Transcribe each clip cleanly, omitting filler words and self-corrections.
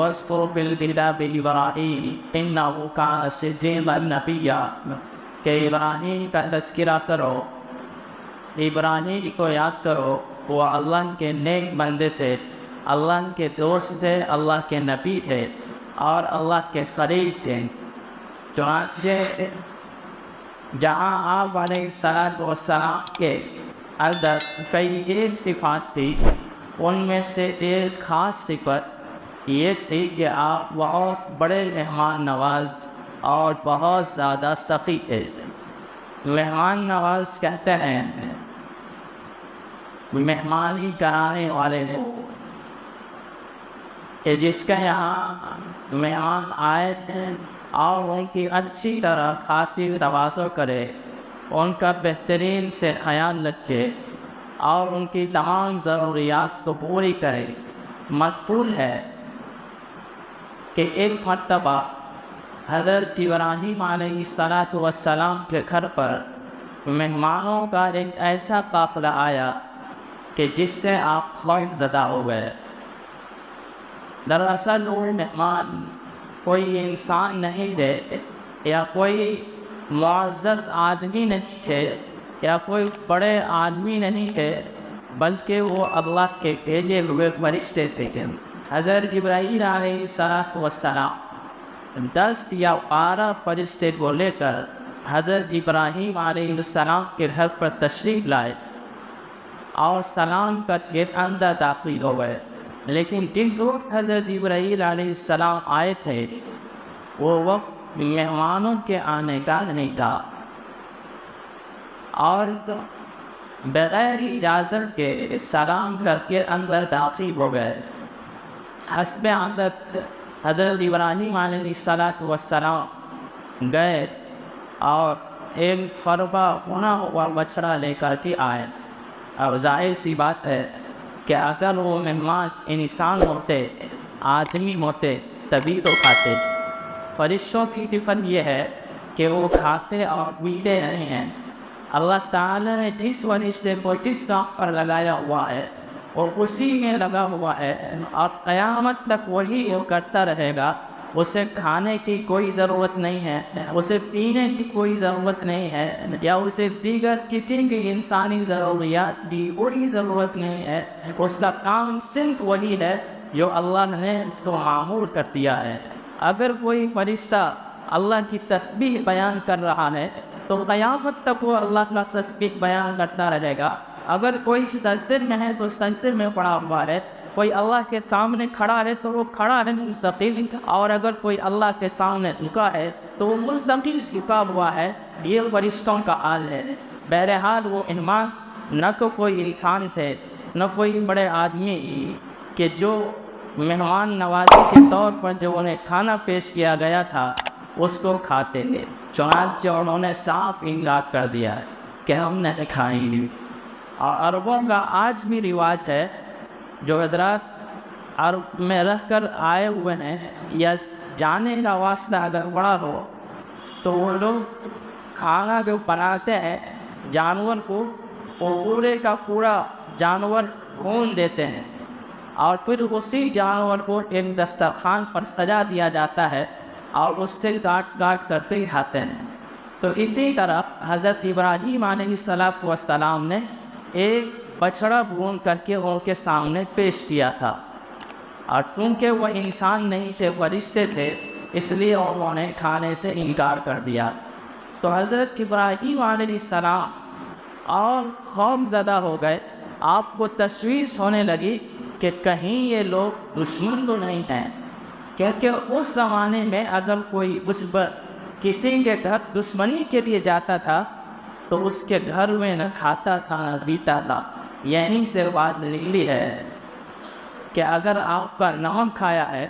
واذکر فی الکتاب ابراہیم انہ کان صدیقا نبیا، کہ ابراہیم کا تذکرہ کرو، ابراہیم کو یاد کرو، وہ اللہ کے نیک بندے تھے، اللہ کے دوست تھے، اللہ کے نبی تھے اور اللہ کے قریب تھے۔ چنانچہ جہاں آپ علیہ السلام کے اندر کئی ایک صفات تھی، ان میں سے ایک خاص صفت یہ تھی کہ آپ بہت بڑے مہمان نواز اور بہت زیادہ سخی تھے۔ مہمان نواز کہتے ہیں مہمانی کرانے والے لوگ، کہ جس کے یہاں مہمان آئے تھے اور ان کی اچھی طرح خاطر تواضع کرے، ان کا بہترین سے خیال رکھے اور ان کی تمام ضروریات کو پوری کرے۔ مذکور ہے کہ ایک مرتبہ حضرت ابراہیم علیہ السلام کے گھر پر مہمانوں کا ایک ایسا قافلہ آیا کہ جس سے آپ خوف زدہ ہو گئے۔ دراصل وہ مہمان کوئی انسان نہیں تھے یا کوئی معزز آدمی نہیں تھے یا کوئی بڑے آدمی نہیں تھے، بلکہ وہ اللہ کے بھیجے ہوئے فرشتے تھے۔ حضرت جبرائیل علیہ السلام 10 یا 12 فرشتے کو لے کر حضرت ابراہیم علیہ السلام کے گھر پر تشریف لائے اور سلام کر کے اندر داخل ہو گئے۔ لیکن جس وقت حضرت جبرائیل علیہ السلام آئے تھے وہ وقت مہمانوں کے آنے کا نہیں تھا، اور بغیر اجازت کے سلام کر کے اندر داخل ہو گئے۔ حسب عادت حضرت ابراہیم علیہ السلام گئے اور ایک فربا ہونا ہوا بچڑا لے کر کے آئے۔ اب ظاہر سی بات ہے کہ اگر وہ مہمان انسان ہوتے، آدمی ہوتے، تبھی تو کھاتے۔ فرشتوں کی صفت یہ ہے کہ وہ کھاتے اور پیتے نہیں ہیں۔ اللہ تعالیٰ نے جس فرشتے کو جس کام پر لگایا ہوا ہے وہ اسی میں لگا ہوا ہے اور قیامت تک وہی وہ کرتا رہے گا۔ اسے کھانے کی کوئی ضرورت نہیں ہے، اسے پینے کی کوئی ضرورت نہیں ہے، یا اسے دیگر کسی بھی انسانی ضروریات کی کوئی ضرورت نہیں ہے۔ اس کا کام صرف وہی ہے جو اللہ نے اس کو معمور کر دیا ہے۔ اگر کوئی فرشتہ اللہ کی تسبیح بیان کر رہا ہے تو قیامت تک وہ اللہ کا تسبیح بیان کرتا رہے گا۔ اگر کوئی سجدے میں ہے تو سجدے میں پڑا ہوا ہے، کوئی اللہ کے سامنے کھڑا ہے تو وہ کھڑا ہے مستقل، اور اگر کوئی اللہ کے سامنے جھکا ہے تو وہ مستقل جھکا ہوا ہے۔ یہ فرشتوں کا حال ہے۔ بہرحال وہ مہمان نہ تو کوئی انسان تھے نہ کوئی بڑے آدمی کہ جو مہمان نوازی کے طور پر جو انہیں کھانا پیش کیا گیا تھا اس کو کھاتے تھے۔ چنانچہ انہوں نے صاف انکار کر دیا کہ ہم نہیں کھائیں گے۔ اور عربوں کا آج بھی رواج ہے، جو حضرات عرب میں رہ کر آئے ہوئے ہیں یا جانے کا واسطہ اگر بڑا ہو تو وہ لوگ کھانا جو بناتے ہیں جانور کو، وہ پورے کا پورا جانور بھون دیتے ہیں اور پھر اسی جانور کو ایک دسترخوان پر سجا دیا جاتا ہے اور اس سے کاٹ کاٹ کر کے کھاتے ہیں۔ تو اسی طرح حضرت ابراہیم علیہ السلام نے ایک بچڑا بھون کر کے ان کے سامنے پیش کیا تھا، اور چونکہ وہ انسان نہیں تھے، فرشتے تھے، اس لیے انہوں نے کھانے سے انکار کر دیا۔ تو حضرت ابراہیم علیہ السلام اور خوف زدہ ہو گئے۔ آپ کو تشویش ہونے لگی کہ کہیں یہ لوگ دشمن تو نہیں ہیں، کیونکہ اس زمانے میں اگر کوئی کسی کے گھر دشمنی کے لیے جاتا تھا تو اس کے گھر میں نہ کھاتا تھا نہ پیتا تھا۔ یہیں سے بات نکلی ہے کہ اگر آپ کا نمک کھایا ہے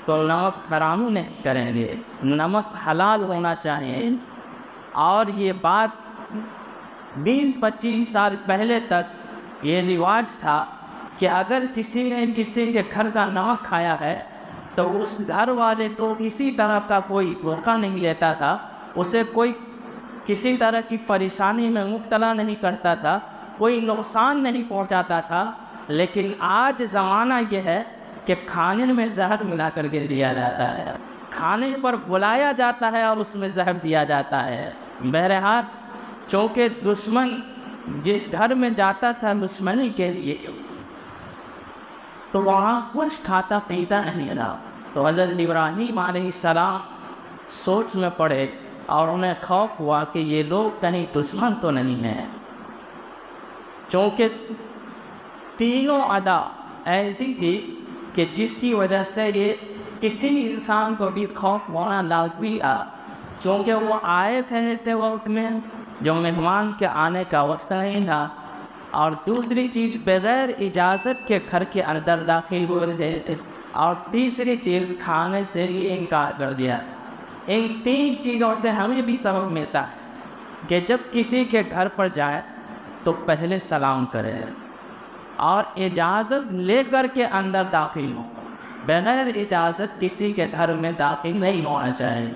تو نمک حرام نہیں کریں گے، نمک حلال ہونا چاہیے۔ اور یہ بات 20-25 سال پہلے تک یہ رواج تھا کہ اگر کسی نے کسی کے گھر کا نمک کھایا ہے تو اس گھر والے تو کسی طرح کا کوئی دھوکہ نہیں لیتا تھا، اسے کوئی کسی طرح کی پریشانی میں مبتلا نہیں کرتا تھا، کوئی نقصان نہیں پہنچاتا تھا۔ لیکن آج زمانہ یہ ہے کہ کھانے میں زہر ملا کر کے دیا جاتا ہے، کھانے پر بلایا جاتا ہے اور اس میں زہر دیا جاتا ہے۔ بہرحال چونکہ دشمن جس گھر میں جاتا تھا دشمنی کے لیے تو وہاں کچھ کھاتا پیتا نہیں رہا، تو حضرت ابراہیم علیہ السلام سوچ میں پڑے اور انہیں خوف ہوا کہ یہ لوگ کہیں دشمن تو نہیں ہیں، چونکہ تینوں ادا ایسی تھی کہ جس کی وجہ سے یہ کسی انسان کو بھی خوف ہونا لازمی تھا، چونکہ وہ آئے تھے ایسے وقت میں جو مہمان کے آنے کا وقت نہیں تھا، اور دوسری چیز بغیر اجازت کے گھر کے اندر داخل ہوئے تھے، اور تیسری چیز کھانے سے ہی انکار کر دیا۔ ان تین چیزوں سے ہمیں بھی سبق ملتا ہے کہ جب کسی کے گھر پر جائے تو پہلے سلام کرے اور اجازت لے کر کے اندر داخل ہو، بغیر اجازت کسی کے گھر میں داخل نہیں ہونا چاہیے۔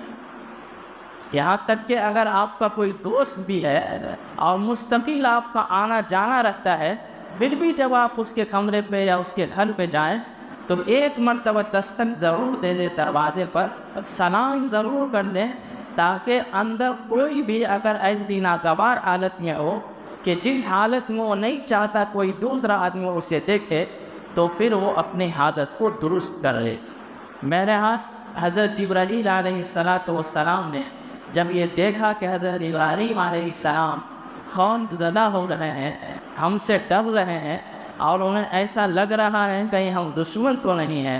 یہاں تک کہ اگر آپ کا کوئی دوست بھی ہے اور مستقل آپ کا آنا جانا رہتا ہے، پھر بھی جب آپ اس کے کمرے پہ یا اس کے گھر پہ جائیں تو ایک مرتبہ دستک ضرور دے دیں، دروازے پر سلام ضرور کر دیں، تاکہ اندر کوئی بھی اگر ایسی ناگوار حالت میں ہو کہ جس حالت میں وہ نہیں چاہتا کوئی دوسرا آدمی اسے دیکھے، تو پھر وہ اپنی حالت کو درست کر لے۔ میرے ہاتھ حضرت جبرائیل علیہ السلام نے جب یہ دیکھا کہ حضرت ابراہیم علیہ السلام خوف زدہ ہو رہے ہیں، ہم سے ڈر رہے ہیں، اور انہیں ایسا لگ رہا ہے کہیں ہم دشمن تو نہیں ہیں،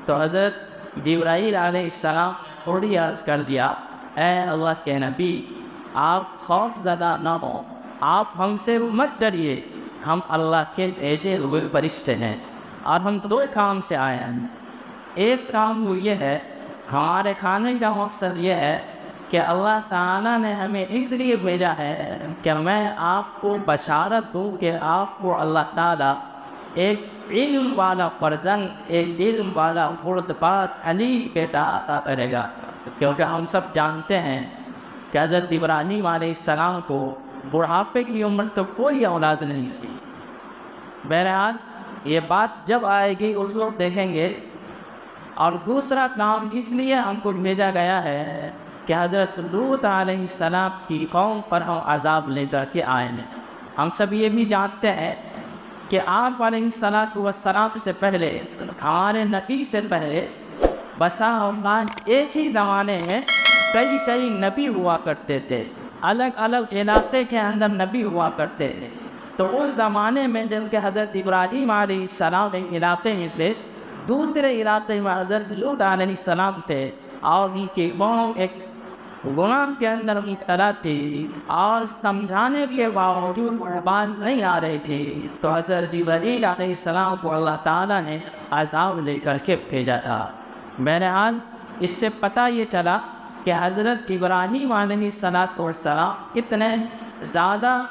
تو حضرت جبرائیل علیہ السلام تھوڑی عرض کر دیا، اے اللہ کے نبی، آپ خوف زدہ نہ ہوں، آپ ہم سے مت ڈریے، ہم اللہ کے بھیجے ہوئے فرشتے ہیں، اور ہم دو کام سے آئے ہیں۔ ایک کام وہ یہ ہے، ہمارے کھانے کا مقصد یہ ہے کہ اللہ تعالیٰ نے ہمیں اس لیے بھیجا ہے کہ میں آپ کو بشارت دوں کہ آپ کو اللہ تعالیٰ ایک علم والا فرزند، ایک علم والا بردبار حلیم بیٹا عطا کرے گا، کیونکہ ہم سب جانتے ہیں کہ حضرت ابراہیم علیہ السلام کو بڑھاپے کی عمر تو کوئی اولاد نہیں تھی۔ بہرحال یہ بات جب آئے گی اس وقت دیکھیں گے۔ اور دوسرا کام اس لیے ہم کو بھیجا گیا ہے کہ حضرت لوط علیہ السلام کی قوم پر ہم عذاب لے کر کے آئے ہیں۔ ہم سب یہ بھی جانتے ہیں کہ آپ علیہ السلام سے پہلے، ہمارے نبی سے پہلے بسا اوقات ایک ہی زمانے میں کئی نبی ہوا کرتے تھے، الگ الگ علاقے کے اندر نبی ہوا کرتے تھے۔ تو اس زمانے میں جب کہ حضرت ابراہیم علیہ السلام ایک علاقے میں تھے، دوسرے علاقے میں حضرت لوط علیہ السلام تھے، اور ان کی قوم ایک گناہ کے اندر مبتلا تھی، اور سمجھانے کے باوجود بات نہیں آ رہی تھی، تو حضرت جبرائیل علیہ السلام کو اللہ تعالیٰ نے عذاب لے کر کے بھیجا تھا۔ بہرحال اس سے پتہ یہ چلا کہ حضرت ابراہیم علیہ السلام اتنے زیادہ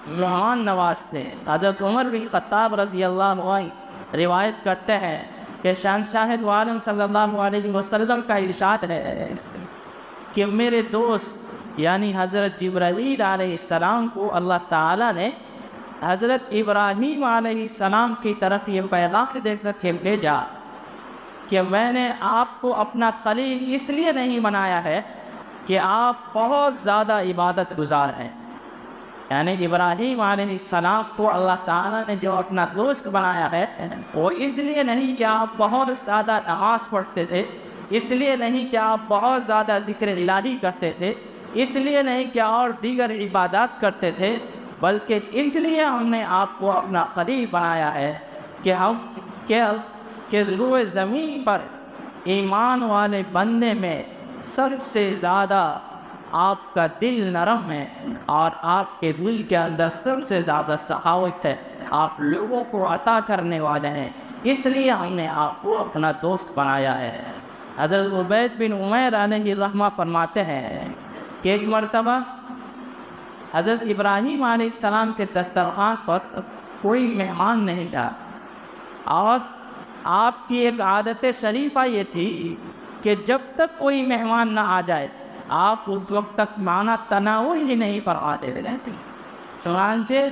مہمان نواز تھے۔ حضرت عمر بن خطاب رضی اللہ عنہ روایت کرتے ہیں کہ شہنشاہ دو عالم صلی اللہ علیہ وسلم کا ارشاد ہے کہ میرے دوست یعنی حضرت جبرائیل علیہ السلام کو اللہ تعالیٰ نے حضرت ابراہیم علیہ السلام کی طرف یہ پیغام دے کر کے بھیجا کہ میں نے آپ کو اپنا خلیل اس لیے نہیں بنایا ہے کہ آپ بہت زیادہ عبادت گزار ہیں۔ یعنی ابراہیم علیہ السلام کو اللہ تعالیٰ نے جو اپنا دوست بنایا ہے وہ اس لیے نہیں کہ آپ بہت زیادہ نماز پڑھتے تھے، اس لیے نہیں کہ آپ بہت زیادہ ذکر الہی کرتے تھے، اس لیے نہیں کہ اور دیگر عبادات کرتے تھے، بلکہ اس لیے ہم نے آپ کو اپنا خلیل بنایا ہے کہ روئے زمین پر ایمان والے بندے میں سب سے زیادہ آپ کا دل نرم ہے، اور آپ کے دل کے اندر سب سے زیادہ سخاوت ہے، آپ لوگوں کو عطا کرنے والے ہیں، اس لیے ہم نے آپ کو اپنا دوست بنایا ہے۔ حضرت عبید بن عمیر علیہ الرحمہ فرماتے ہیں کہ ایک مرتبہ حضرت ابراہیم علیہ السلام کے دسترخوان پر کوئی مہمان نہیں تھا، اور آپ کی ایک عادت شریفہ یہ تھی کہ جب تک کوئی مہمان نہ آ جائے آپ اس وقت تک مانا تناول ہی نہیں فرماتے رہتے۔ چنانچہ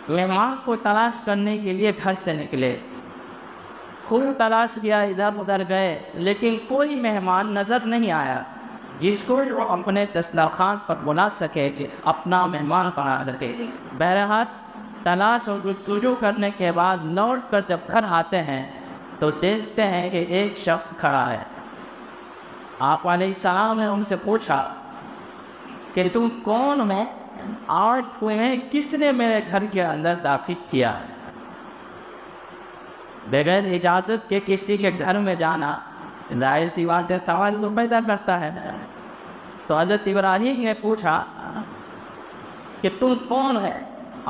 مہمان کو تلاش کرنے کے لیے گھر سے نکلے، خوب تلاش کیا، ادھر ادھر گئے، لیکن کوئی مہمان نظر نہیں آیا جس کو وہ اپنے دسترخوان پر بلا سکے، اپنا مہمان بنا سکے۔ بہرحال تلاش اور جستجو کرنے کے بعد لوٹ کر جب گھر آتے ہیں تو دیکھتے ہیں کہ ایک شخص کھڑا ہے۔ آپ علیہ السلام نے ان سے پوچھا کہ تم کون ہو اور تمہیں کس نے میرے گھر کے اندر داخل کیا ہے؟ بغیر اجازت کے کسی کے گھر میں جانا ظاہر سی بات ہے سوال تو پیدا کرتا ہے۔ تو حضرت ابراہیم نے پوچھا کہ تم کون ہے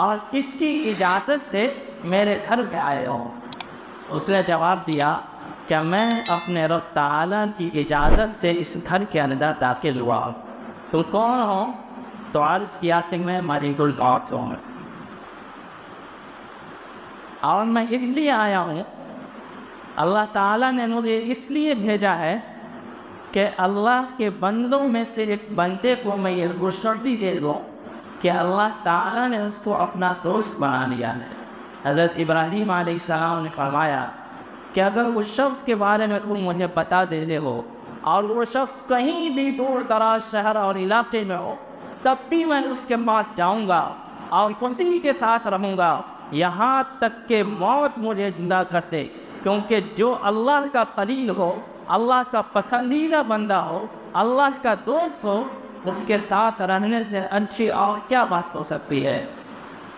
اور کس کی اجازت سے میرے گھر میں آئے ہو؟ اس نے جواب دیا کہ میں اپنے رب تعالیٰ کی اجازت سے اس گھر کے اندر داخل ہوا ہوں۔ تم کون ہو؟ تو عرض کیا کہ میں ملک الموت ہوں اور میں اس لیے آیا ہوں، اللہ تعالیٰ نے مجھے اس لیے بھیجا ہے کہ اللہ کے بندوں میں سے ایک بندے کو میں یہ خوشخبری دے دوں کہ اللہ تعالیٰ نے اس کو اپنا دوست بنا لیا ہے۔ حضرت ابراہیم علیہ السلام نے فرمایا کہ اگر اس شخص کے بارے میں تم مجھے بتا دیتے ہو اور وہ شخص کہیں بھی دور دراز شہر اور علاقے میں ہو، تب بھی میں اس کے پاس جاؤں گا اور اسی کے ساتھ رہوں گا یہاں تک کہ موت مجھے زندہ کرتے، کیونکہ جو اللہ کا خلیل ہو، اللہ کا پسندیدہ بندہ ہو، اللہ کا دوست ہو، اس کے ساتھ رہنے سے اچھی اور کیا بات ہو سکتی ہے؟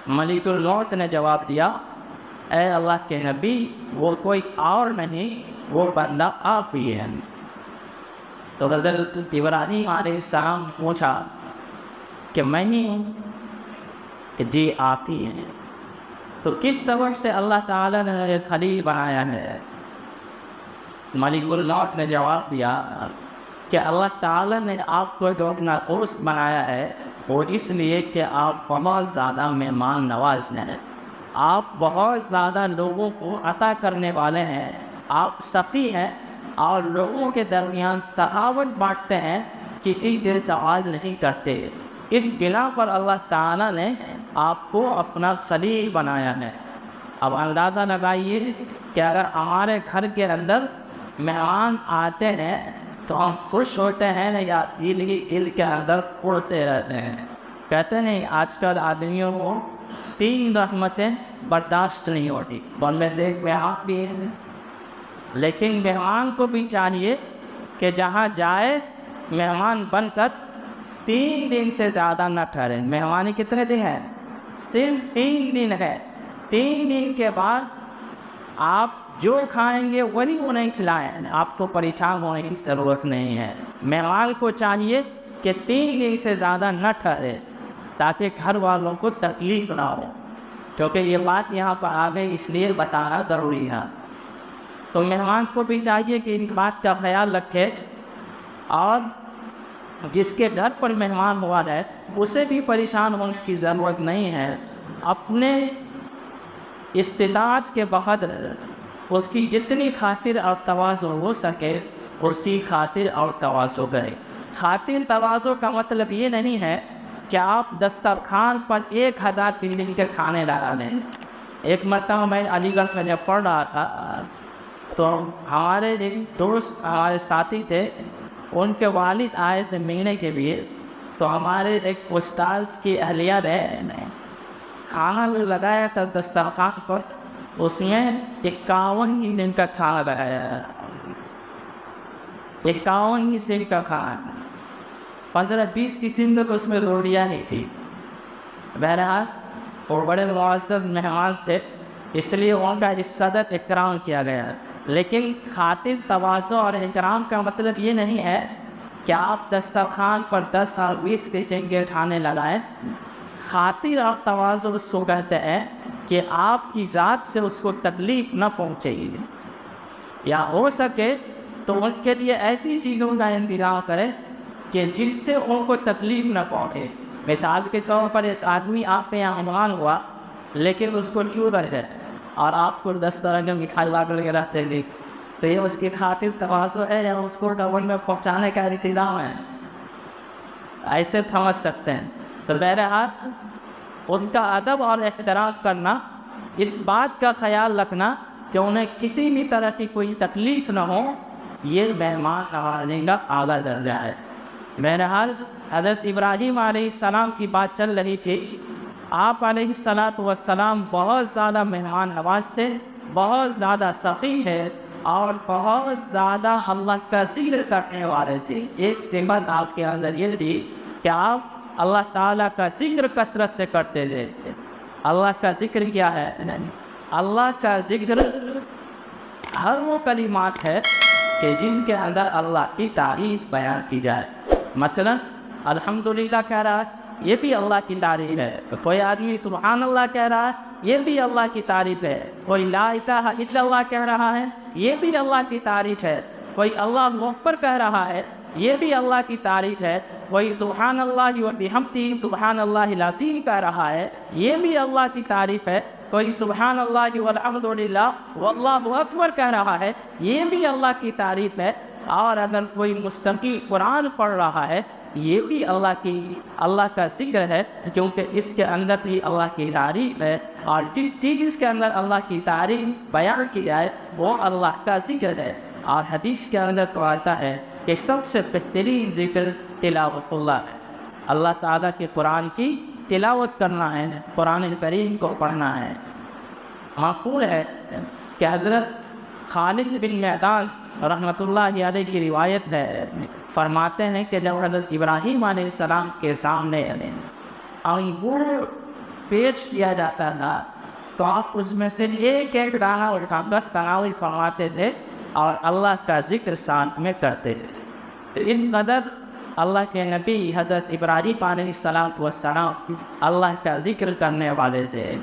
ملک الموت نے جواب دیا، اے اللہ کے نبی، وہ کوئی اور نہیں، وہ بندہ آپ ہی ہے۔ تو حضرت ابراہیم علیہ السلام نے پوچھا کہ میں ہی ہوں؟ کہ جی آپ ہی ہیں۔ تو کس سبب سے اللہ تعالیٰ نے خلیل بنایا ہے؟ ملک الموت نے جواب دیا کہ اللہ تعالیٰ نے آپ کو جو اپنا دوست بنایا ہے وہ اس لیے کہ آپ بہت زیادہ مہمان نواز ہیں، آپ بہت زیادہ لوگوں کو عطا کرنے والے ہیں، آپ سخی ہیں اور لوگوں کے درمیان سخاوت بانٹتے ہیں، کسی سے سوال نہیں کرتے۔ اس بنا پر اللہ تعالیٰ نے آپ کو اپنا خلیل بنایا ہے۔ اب اندازہ لگائیے کہ اگر ہمارے گھر کے اندر مہمان آتے ہیں تو ہم خوش ہوتے ہیں یا دل کے اندر اڑتے رہتے ہیں؟ کہتے نہیں آج کل آدمیوں کو 3 رحمتیں برداشت نہیں ہوتی، ان میں سے ایک مہمان بھی ہے۔ لیکن مہمان کو بھی چاہیے کہ جہاں جائے مہمان بن کر 3 دن سے زیادہ نہ ٹھہرے۔ مہمانی کتنے دن ہے؟ صرف 3 دن ہے۔ 3 دن کے بعد آپ جو کھائیں گے وہی انہیں کھلائیں، آپ کو پریشان ہونے کی ضرورت نہیں ہے۔ مہمان کو چاہیے کہ 3 دن سے زیادہ نہ ٹھہرے تاکہ گھر والوں کو تکلیف نہ ہو، کیونکہ یہ بات یہاں پر آ گئی اس لیے بتانا ضروری ہے۔ تو مہمان کو بھی چاہیے کہ اس بات کا خیال رکھے اور جس کے گھر پر مہمان ہوا ہے اسے بھی پریشان ہونے کی ضرورت نہیں ہے۔ اپنے استطاعت کے بقدر اس کی جتنی خاطر اور تواضع ہو سکے اسی خاطر اور تواضع کرے۔ خاطر تواضع کا مطلب یہ نہیں ہے کہ آپ دسترخوان پر 1000 بلڈنگ کے کھانے لگا دیں۔ ایک مرتبہ میں علی گڑھ میں جب پڑھ رہا تھا تو ہمارے ایک دوست ہمارے ساتھی تھے، ان کے والد آئے تھے ملنے کے لیے، تو ہمارے ایک استاذ کی اہلیہ نے کھانا لگایا تھا دسترخوان پر، اس میں 51 قسم کا کھانا لگایا، 51 قسم کا کھانا، 15-20 قسم تک اس میں روٹیاں نہیں تھی۔ بہرحال وہ بڑے معزز مہمان تھے اس لیے ان کا اس صدر اکرام کیا گیا۔ لیکن خاطر تواضع اور اکرام کا مطلب یہ نہیں ہے کہ آپ دسترخوان پر 10 اور 20 قسم کے کھانے لگائیں۔ خاطر اور تواضع اس کو کہتے ہیں کہ آپ کی ذات سے اس کو تکلیف نہ پہنچے گی، یا ہو سکے تو ان کے لیے ایسی چیزوں کا انتظام کریں کہ جس سے ان کو تکلیف نہ پہنچے۔ مثال کے طور پر ایک آدمی آپ کے یہاں مہمان ہوا لیکن اس کو شوگر ہے اور آپ کو 10 طرح کے مٹھائی لا کر کے رکھتے ہیں، تو یہ اس کی خاطر تواضع ہے یا اس کو ڈبل میں پہنچانے کا انتظام ہے؟ ایسے سمجھ سکتے ہیں۔ تو بہرحال اس کا ادب اور احترام کرنا، اس بات کا خیال رکھنا کہ انہیں کسی بھی طرح کی کوئی تکلیف نہ ہو، یہ مہمان نوازی کا اعلیٰ درجہ ہے۔ بہرحال حضرت ابراہیم علیہ السلام کی بات چل رہی تھی۔ آپ علیہ السلام بہت زیادہ مہمان نواز تھے، بہت زیادہ سخی ہے، اور بہت زیادہ اللہ کا ذکر کرنے والے تھے۔ ایک صفت آپ کے اندر یہ تھی کہ آپ اللہ تعالیٰ کا ذکر کثرت سے کرتے تھے۔ اللہ کا ذکر کیا ہے؟ اللہ کا ذکر ہر وہ کلمات ہے کہ جس کے اندر اللہ کی تعریف بیان کی جائے۔ مثلا الحمدللہ کہہ رہا ہے، یہ بھی اللہ کی تعریف ہے۔ کوئی آدمی سبحان اللہ کہہ رہا ہے، یہ بھی اللہ کی تعریف ہے۔ کوئی لا الہ الا اللہ کہہ رہا ہے، یہ بھی اللہ کی تعریف ہے۔ کوئی اللہ اکبر کہہ رہا ہے، یہ بھی اللہ کی تعریف ہے۔ کوئی سبحان اللہ و بحمدہ سبحان اللہ العظیم کہہ رہا ہے، یہ بھی اللہ کی تعریف ہے۔ کوئی سبحان اللہ والحمدللہ واللہ اکبر کہہ رہا ہے، یہ بھی اللہ کی تعریف ہے۔ اور اگر کوئی مستقل قرآن پڑھ رہا ہے، یہ بھی اللہ کا ذکر ہے، کیونکہ اس کے اندر بھی اللہ کی تعریف ہے۔ اور جس چیز کے اندر اللہ کی تعریف بیان کی جائے وہ اللہ کا ذکر ہے۔ اور حدیث کے اندر تو آتا ہے کہ سب سے بہترین ذکر تلاوت اللہ ہے۔ اللہ تعالیٰ کے قرآن کی تلاوت کرنا ہے، قرآن کریم کو پڑھنا ہے۔ معقول ہے کہ حضرت خالد بن میدان رحمۃ اللہ علیہ کی روایت ہے، فرماتے ہیں کہ جب حضرت ابراہیم علیہ السلام کے سامنے انگور پیش کیا جاتا تھا تو آپ اس میں سے ایک ایک دانہ اٹھا کر تناول فرماتے تھے اور اللہ کا ذکر ساتھ میں کرتے تھے۔ اس قدر اللہ کے نبی حضرت ابراہیم علیہ السلام اللہ کا ذکر کرنے والے تھے۔